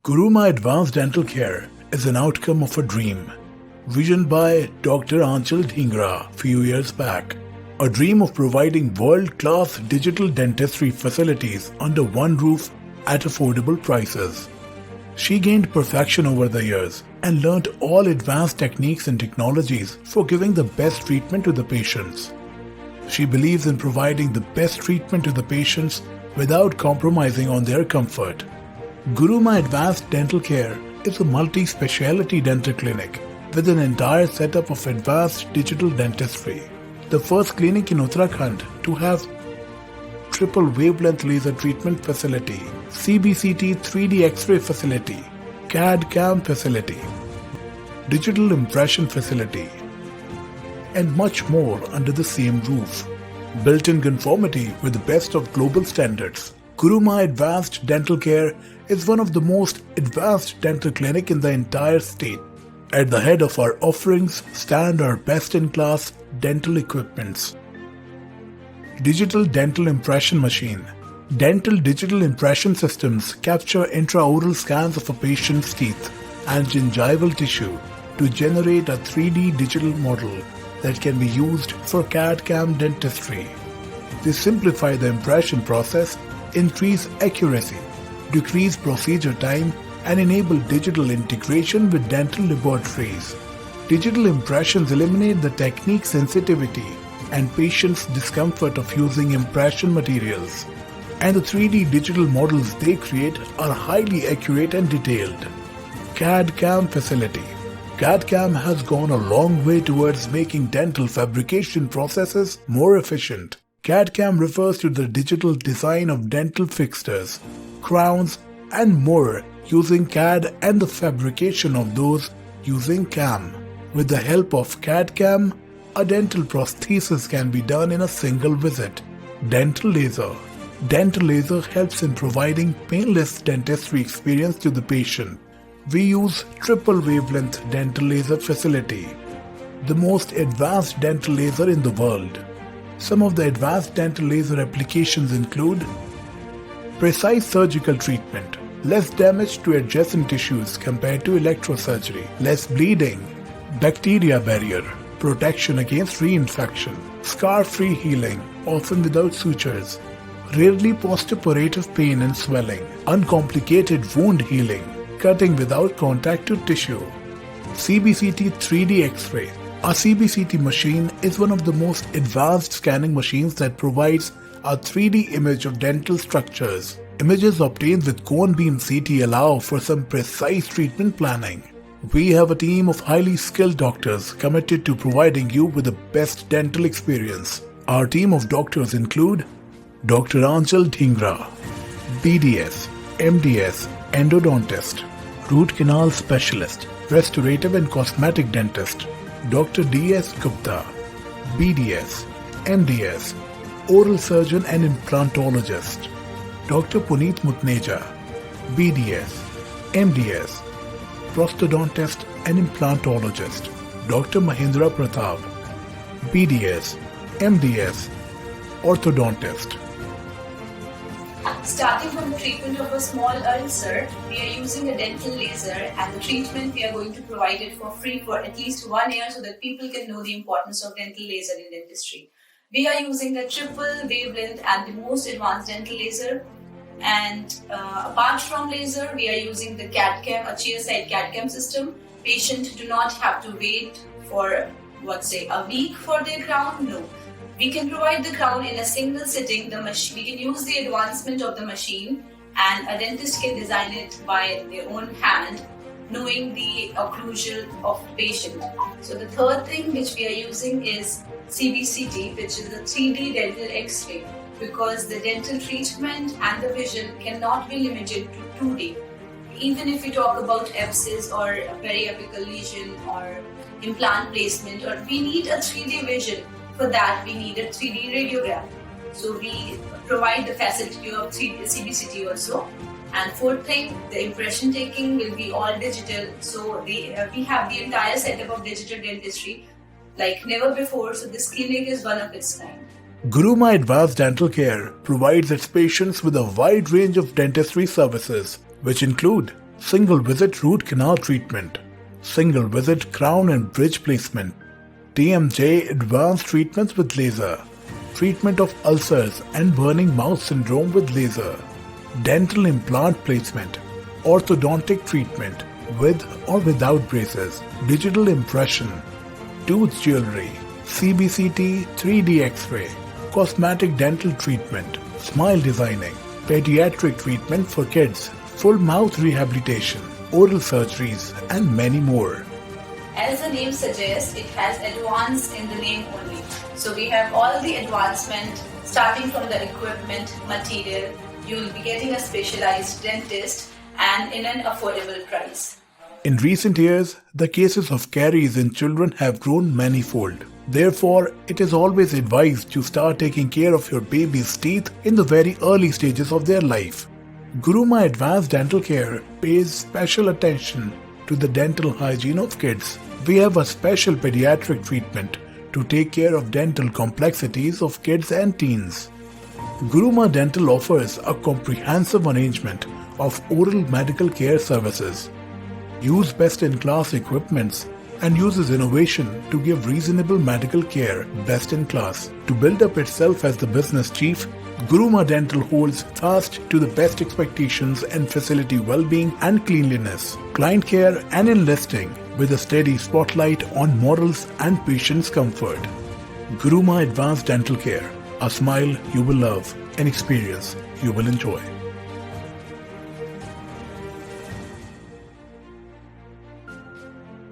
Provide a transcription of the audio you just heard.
Guruma Advanced Dental Care is an outcome of a dream, visioned by Dr. Aanchal Dhingra few years back. A dream of providing world-class digital dentistry facilities under one roof at affordable prices. She gained perfection over the years and learned all advanced techniques and technologies for giving the best treatment to the patients. She believes in providing the best treatment to the patients without compromising on their comfort. Guruma Advanced Dental Care is a multi-speciality dental clinic with an entire setup of advanced digital dentistry. The first clinic in Uttarakhand to have triple wavelength laser treatment facility, CBCT 3D X-ray facility, CAD/CAM facility, digital impression facility, and much more under the same roof. Built in conformity with the best of global standards, Guruma Advanced Dental Care is one of the most advanced dental clinic in the entire state. At the head of our offerings stand our best-in-class dental equipments. Digital Dental Impression Machine. Dental digital impression systems capture intraoral scans of a patient's teeth and gingival tissue to generate a 3D digital model that can be used for CAD/CAM dentistry. They simplify the impression process, increase accuracy, decrease procedure time, and enable digital integration with dental laboratories. Digital impressions eliminate the technique sensitivity and patient's discomfort of using impression materials. And the 3D digital models they create are highly accurate and detailed. CAD/CAM facility. CAD/CAM has gone a long way towards making dental fabrication processes more efficient. CAD/CAM refers to the digital design of dental fixtures, crowns, and more using CAD and the fabrication of those using CAM. With the help of CAD/CAM, a dental prosthesis can be done in a single visit. Dental laser. Dental laser helps in providing painless dentistry experience to the patient. We use triple wavelength dental laser facility, the most advanced dental laser in the world. Some of the advanced dental laser applications include precise surgical treatment, less damage to adjacent tissues compared to electrosurgery, less bleeding, bacteria barrier, protection against reinfection, scar-free healing, often without sutures, rarely postoperative pain and swelling, uncomplicated wound healing, cutting without contact to tissue. CBCT 3D X-ray. A CBCT machine is one of the most advanced scanning machines that provides a 3D image of dental structures. Images obtained with cone beam CT allow for some precise treatment planning. We have a team of highly skilled doctors committed to providing you with the best dental experience. Our team of doctors include Dr. Aanchal Dhingra, BDS, MDS, endodontist, root canal specialist, restorative and cosmetic dentist, Dr. D.S. Gupta, BDS, MDS, oral surgeon and implantologist, Dr. Puneet Mutneja, BDS, MDS, prosthodontist and implantologist, Dr. Mahendra Pratap, BDS, MDS, orthodontist. Starting from the treatment of a small ulcer, we are using a dental laser, and the treatment we are going to provide it for free for at least 1 year so that people can know the importance of dental laser in dentistry. We are using a triple wavelength and the most advanced dental laser. And apart from laser, we are using the CAD/CAM, a chairside CAD/CAM system. Patients do not have to wait for, a week for their crown. No. We can provide the crown in a single sitting. We can use the advancement of the machine, and a dentist can design it by their own hand, knowing the occlusion of the patient. So the third thing which we are using is CBCT, which is the 3D dental X-ray, because the dental treatment and the vision cannot be limited to 2D. Even if we talk about abscess or a periapical lesion or implant placement, or we need a 3D vision. For that, we need a 3D radiogram. So we provide the facility of 3D CBCT also. And fourth thing, the impression taking will be all digital. So we have the entire setup of digital dentistry like never before. So this clinic is one of its kind. Guruma Advanced Dental Care provides its patients with a wide range of dentistry services, which include single visit root canal treatment, single visit crown and bridge placement, TMJ advanced treatments with laser, treatment of ulcers and burning mouth syndrome with laser, dental implant placement, orthodontic treatment with or without braces, digital impression, tooth jewelry, CBCT 3D X-ray, cosmetic dental treatment, smile designing, pediatric treatment for kids, full mouth rehabilitation, oral surgeries, and many more. As the name suggests, it has advance in the name only. So we have all the advancement starting from the equipment, material. You will be getting a specialized dentist and in an affordable price. In recent years, the cases of caries in children have grown manifold. Therefore, it is always advised to start taking care of your baby's teeth in the very early stages of their life. Guruma Advanced Dental Care pays special attention to the dental hygiene of kids. We have a special pediatric treatment to take care of dental complexities of kids and teens. Guruma Dental offers a comprehensive arrangement of oral medical care services, use best-in-class equipments, and uses innovation to give reasonable medical care best in class. To build up itself as the business chief, Guruma Dental holds fast to the best expectations and facility well-being and cleanliness, client care and enlisting with a steady spotlight on morals and patients' comfort. Guruma Advanced Dental Care, a smile you will love, an experience you will enjoy.